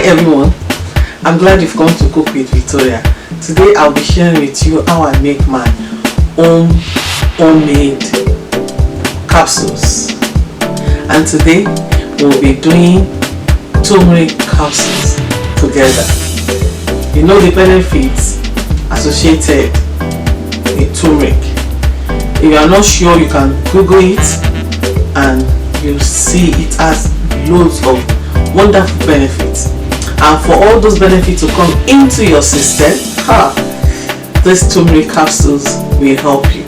everyone, I'm glad you've come to Cook with Victoria. Today I'll be sharing with you how I make my own homemade capsules, and today we'll be doing turmeric capsules together. You know the benefits associated with turmeric. If you are not sure, you can Google it and you'll see it has loads of wonderful benefits. And for all those benefits to come into your system, this turmeric capsules will help you.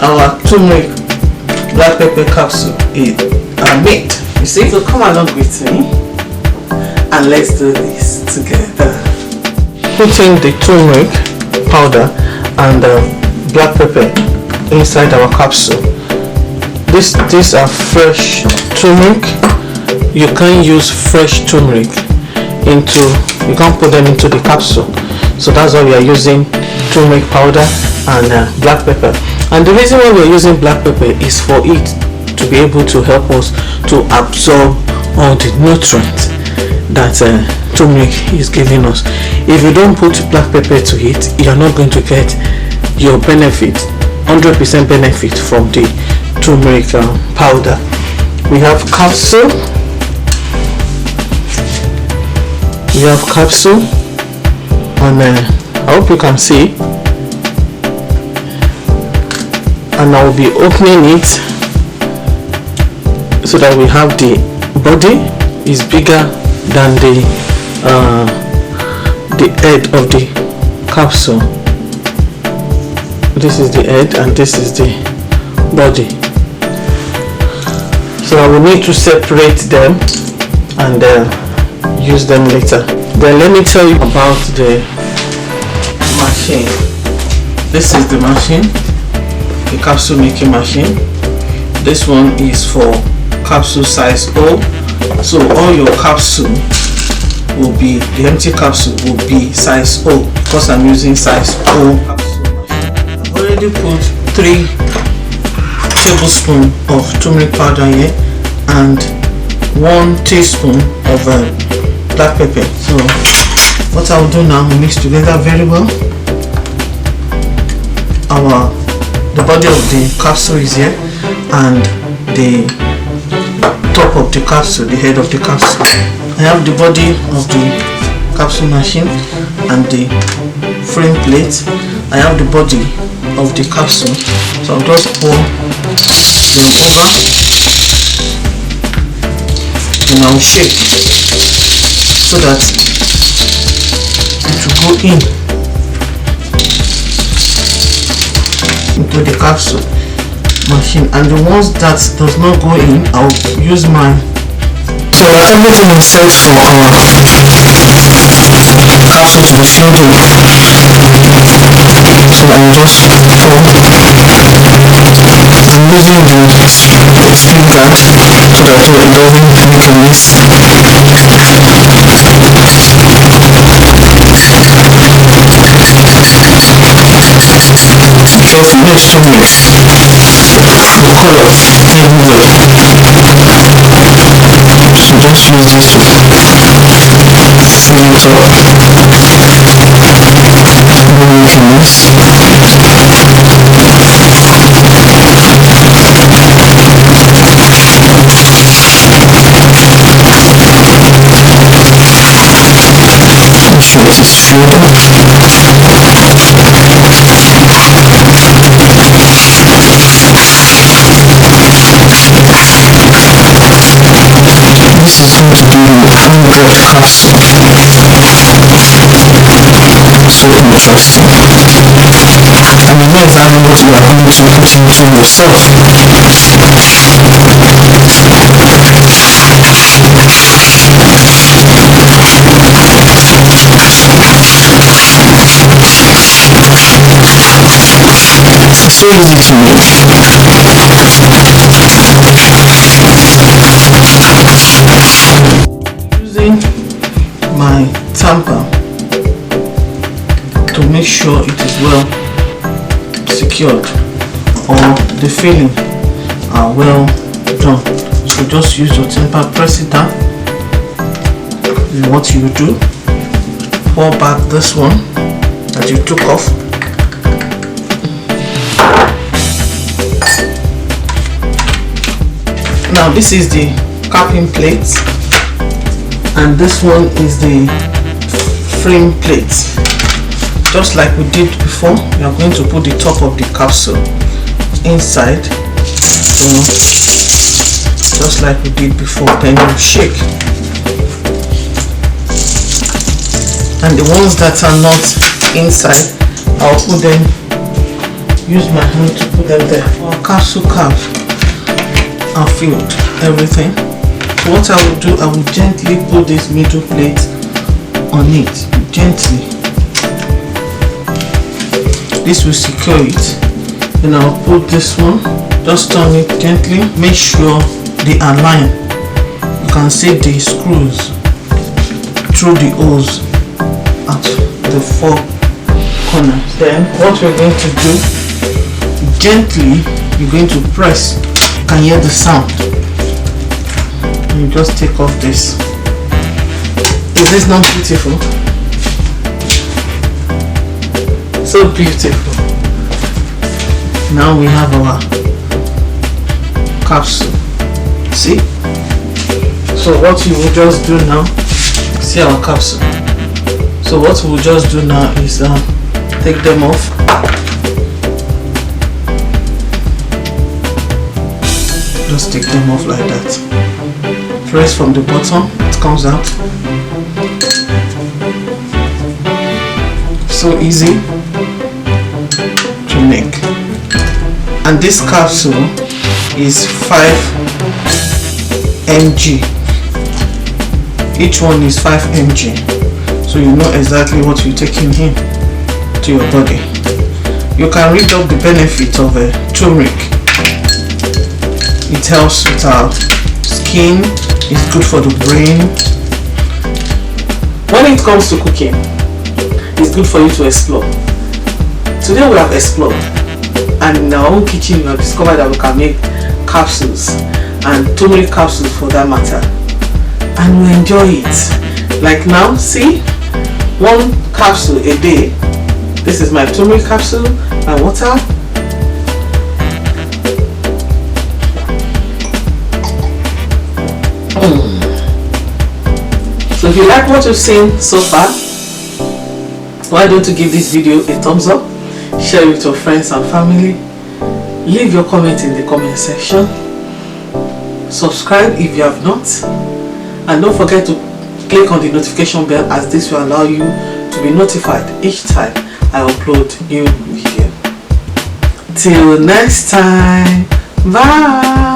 Our turmeric black pepper capsule is made. You see? So come along with me and let's do this together. Put in the turmeric powder and black pepper inside our capsule. These are fresh turmeric. You can use fresh turmeric you can't put them into the capsule. So that's why we are using turmeric powder and black pepper. And the reason why we are using black pepper is for it to be able to help us to absorb all the nutrients that turmeric is giving us. If you don't put black pepper to it, you're not going to get your benefit, 100% benefit from the turmeric powder. We have capsule. And I hope you can see. And I will be opening it so that we have the body is bigger than the head of the capsule. This is the head and this is the body. So I will need to separate them and use them later. Then let me tell you about the machine. This is the machine, the capsule making machine. This one is for capsule size O. So all your capsule will be, the empty capsule will be size O because I'm using size O capsule. I've already put 3 tablespoons of turmeric powder here and 1 teaspoon of black pepper. So what I will do now, we mix together very well. The body of the capsule is here and the top of the capsule, the head of the capsule. I have the body of the capsule machine and the frame plate. I have the body of the capsule. So I'll just pour them over and I'll shake so that it will go into the capsule machine, and the ones that does not go in, I'll use mine. So everything is set for our capsule to be filled in. So I'll just pour. I'm using the spin guard so that it doesn't make a mess. If you need to mix the colors everywhere, so just use this to fill it up and then make a mess. Make sure this is filled up. This is going to be 100 capsules, so interesting, and you know exactly what you are going to put into yourself. It's so easy to make. Using my tamper to make sure it is well secured or the filling are well done. So just use your tamper, press it down is what you do. Pour back this one that you took off. Now this is the capping plate, and this one is the frame plate. Just like we did before, we are going to put the top of the capsule inside. So just like we did before, then you shake. And the ones that are not inside, I'll put them, use my hand to put them there. Our capsule cap are filled, everything. So what I will do, I will gently put this middle plate on it, gently. This will secure it. Then I'll put this one, just turn it gently, make sure they align. You can see the screws through the holes at the four corners. Then what we're going to do, gently you're going to press. You can hear the sound. And you just take off this. Is this not beautiful? So beautiful. Now we have our capsule. See? So what you will just do now, see our capsule. So what we'll just do now is take them off. Just take them off like that. Press from the bottom, it comes out. So easy to make. And this capsule is 5 mg. Each one is 5 mg. So you know exactly what you're taking in to your body. You can read up the benefit of turmeric. It helps with our skin, it's good for the brain. When it comes to cooking, it's good for you to explore. Today we have explored, and in our own kitchen we have discovered that we can make capsules, and turmeric capsules for that matter, and we enjoy it. Like now, see, 1 capsule a day. This is my turmeric capsule, my water. So if you like what you've seen so far, why don't you give this video a thumbs up, share it with your friends and family, leave your comment in the comment section, subscribe if you have not, and don't forget to click on the notification bell, as this will allow you to be notified each time I upload new video. Till next time, bye.